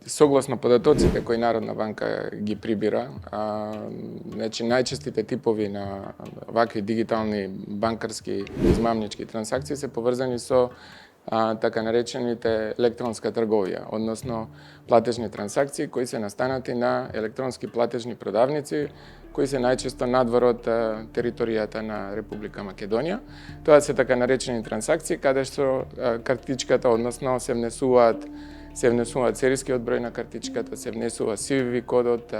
согласно податоците кои Народна банка ги прибира, значи најчестите типови на вакви дигитални банкарски измамнички трансакции се поврзани со така наречените електронска трговија, односно платежни трансакции кои се настанати на електронски платежни продавници, кои се најчесто надвор од територијата на Република Македонија. Тоа се така наречени трансакции каде што картичката, односно се внесуваат серискиот број на картичката, се внесува CVV кодот,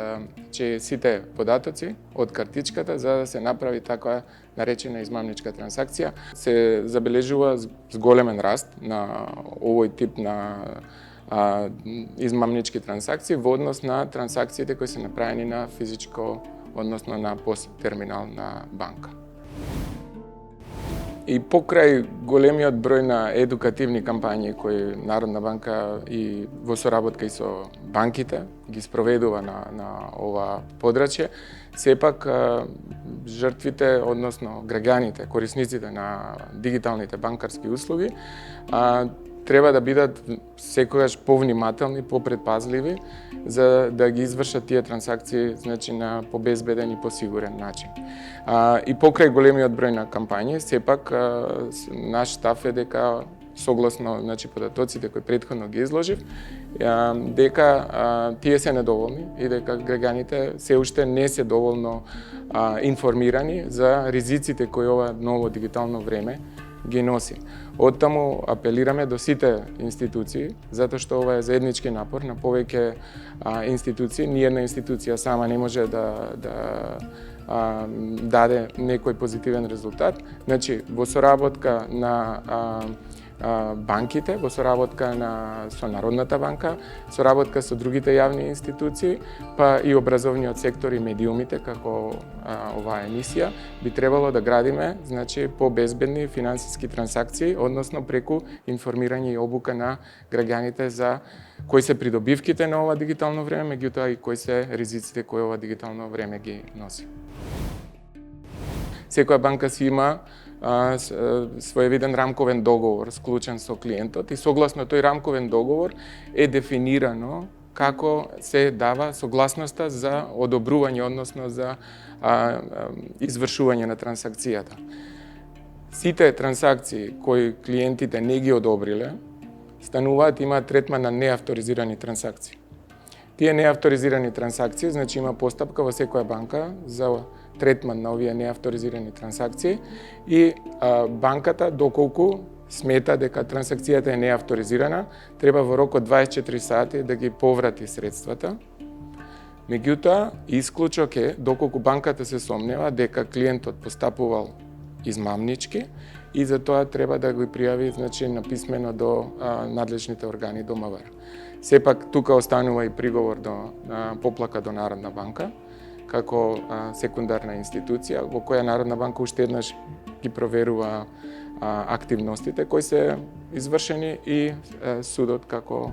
че сите податоци од картичката за да се направи таква наречена измамничка трансакција. Се забележува зголемен раст на овој тип на измамнички трансакции во однос на трансакциите кои се направени на физичко, односно на пост терминал на банка. И покрај големиот број на едукативни кампањи кои Народна банка и во соработка и со банките ги спроведува на ова подрачје, сепак жртвите, односно граѓаните, корисниците на дигиталните банкарски услуги, треба да бидат секогаш повнимателни, попредпазливи за да ги извршат тие трансакции, значи на побезбеден и посигурен начин. И покрај големиот број на кампањи, сепак наш став е дека согласно значи податоците кои претходно ги изложив, дека тие се недоволни и дека граѓаните се уште не се доволно информирани за ризиците кои ова ново дигитално време ги носи. Оттаму апелираме до сите институции, затоа што ова е заеднички напор на повеќе институции. Ниедна институција сама не може да даде некој позитивен резултат. Значи, во соработка на банките, во соработка со Народната банка, соработка со другите јавни институции, па и образовниот сектор и медиумите, како оваа емисија, би требало да градиме значи побезбедни финансиски трансакции, односно преку информирање и обука на граѓаните за кои се придобивките на ова дигитално време, меѓутоа и кои се ризиците кои ова дигитално време ги носи. Секоја банка си има своевиден рамковен договор склучен со клиентот и согласно тој рамковен договор е дефинирано како се дава согласноста за одобрување, односно за извршување на трансакцијата. Сите трансакции кои клиентите не ги одобриле, стануваат имаат третман на неавторизирани трансакции. Тие неавторизирани трансакции, значи има постапка во секоја банка за третман на овие неавторизирани трансакции и банката, доколку смета дека трансакцијата е неавторизирана, треба во рок од 24 сати да ги поврати средствата. Меѓутоа, исклучок е доколку банката се сомнева дека клиентот постапувал измамнички и за тоа треба да го пријави значи написмено до надлежните органи до МВР. Сепак тука останува и приговор до поплака до Народна банка како секундарна институција во која Народна банка уште еднаш ги проверува активностите кои се извршени и судот како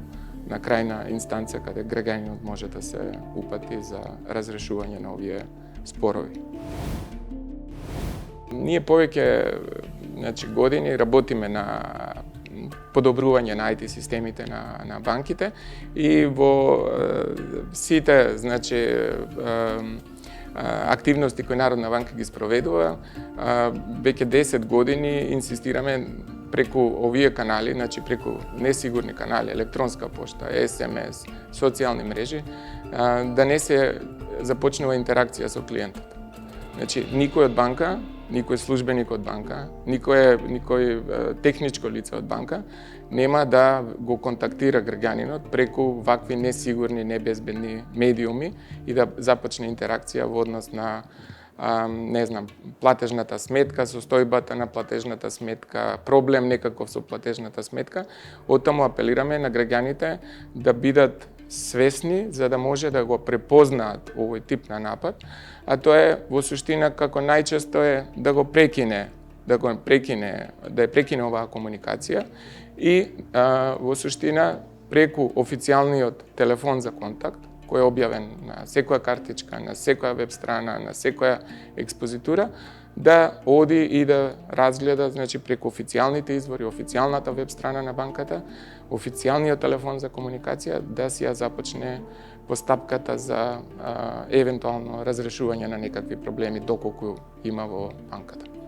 на крајна инстанца каде граѓанинот може да се упати за разрешување на овие спорови. Ние повеќе значи години работиме на подобрување на IT системите на банките и во сите значи активности кои Народна банка ги спроведува, веќе 10 години инсистираме преку овие канали, значи преку несигурни канали, електронска пошта, SMS, социјални мрежи, да не се започнува интеракција со клиентот. Значи, никој од банка, никој службеник од банка, никој техничко лице од банка нема да го контактира граѓанинот преку вакви несигурни, небезбедни медиуми и да започне интеракција во однос на платежната сметка, состојбата на платежната сметка, проблем некаков со платежната сметка. Оттаму апелираме на граѓаните да бидат свесни за да може да го препознаат овој тип на напад, а тоа е во суштина како најчесто е да го прекине, да прекине оваа комуникација и во суштина преку официјалниот телефон за контакт кој е објавен на секоја картичка, на секоја веб страна, на секоја експозитура, да оди и да разгледа, значи преку официјалните извори, официјалната веб страна на банката, официјалниот телефон за комуникација, да си ја започне постапката за евентуално разрешување на некакви проблеми доколку има во банката.